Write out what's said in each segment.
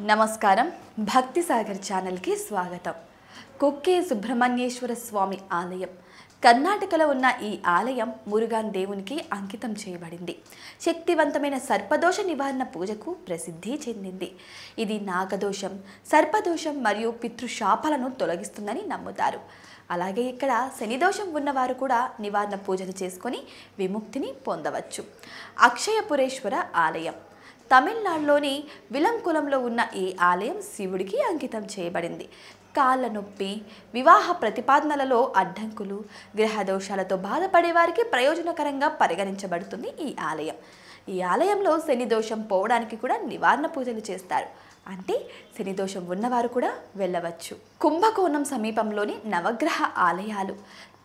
నమస్కారం భక్తి సాగర్ ఛానల్ కి స్వాగతం. కుక్కే సుబ్రహ్మణ్యేశ్వర స్వామి ఆలయం కర్ణాటకలో ఉన్న ఈ ఆలయం మురుగాన్ దేవునికి అంకితం చేయబడింది. శక్తివంతమైన సర్పదోష నివారణ పూజకు ప్రసిద్ధి చెందింది. ఇది నాగదోషం, సర్పదోషం మరియు పితృశాపాలను తొలగిస్తుందని నమ్ముతారు. అలాగే ఇక్కడ శనిదోషం ఉన్నవారు కూడా నివారణ పూజలు చేసుకొని విముక్తిని పొందవచ్చు. అక్షయపురేశ్వర ఆలయం తమిళనాడులోని విలంకులంలో ఉన్న ఈ ఆలయం శివుడికి అంకితం చేయబడింది. కాళ్ళ నొప్పి, వివాహ ప్రతిపాదనలలో అడ్డంకులు, గ్రహ దోషాలతో బాధపడే వారికి ప్రయోజనకరంగా పరిగణించబడుతుంది ఈ ఆలయం. ఈ ఆలయంలో శని దోషం పోవడానికి కూడా నివారణ పూజలు చేస్తారు. అంటే శని దోషం ఉన్నవారు కూడా వెళ్ళవచ్చు. కుంభకోణం సమీపంలోని నవగ్రహ ఆలయాలు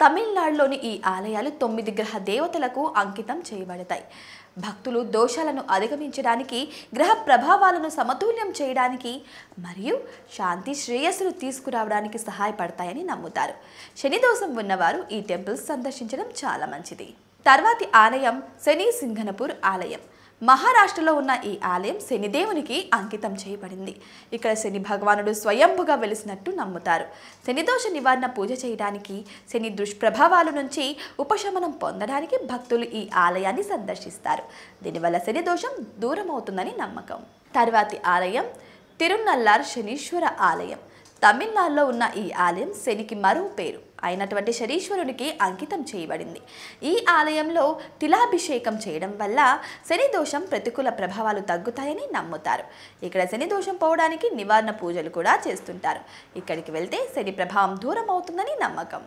తమిళనాడులోని ఈ ఆలయాలు 9 గ్రహ దేవతలకు అంకితం చేయబడతాయి. భక్తులు దోషాలను అధిగమించడానికి, గ్రహ ప్రభావాలను సమతుల్యం చేయడానికి మరియు శాంతి శ్రేయస్సును తీసుకురావడానికి సహాయపడతాయని నమ్ముతారు. శని దోషం ఉన్నవారు ఈ టెంపుల్స్ సందర్శించడం చాలా మంచిది. తర్వాతి ఆలయం శని సింగనపూర్ ఆలయం. మహారాష్ట్రలో ఉన్న ఈ ఆలయం శనిదేవునికి అంకితం చేయబడింది. ఇక్కడ శని భగవానుడు స్వయంభుగా వెలిసినట్టు నమ్ముతారు. శనిదోష నివారణ పూజ చేయడానికి, శని దుష్ప్రభావాల నుంచి ఉపశమనం పొందడానికి భక్తులు ఈ ఆలయాన్ని సందర్శిస్తారు. దీనివల్ల శని దోషం దూరం అవుతుందని నమ్మకం. తర్వాతి ఆలయం తిరునల్లార్ శనీశ్వర ఆలయం. తమిళనాడులో ఉన్న ఈ ఆలయం శనికి మరో పేరు అయినటువంటి శనీశ్వరునికి అంకితం చేయబడింది. ఈ ఆలయంలో తిలాభిషేకం చేయడం వల్ల శని దోషం ప్రతికూల ప్రభావాలు తగ్గుతాయని నమ్ముతారు. ఇక్కడ శని దోషం పోవడానికి నివారణ పూజలు కూడా చేస్తుంటారు. ఇక్కడికి వెళ్తే శని ప్రభావం దూరం అవుతుందని నమ్మకం.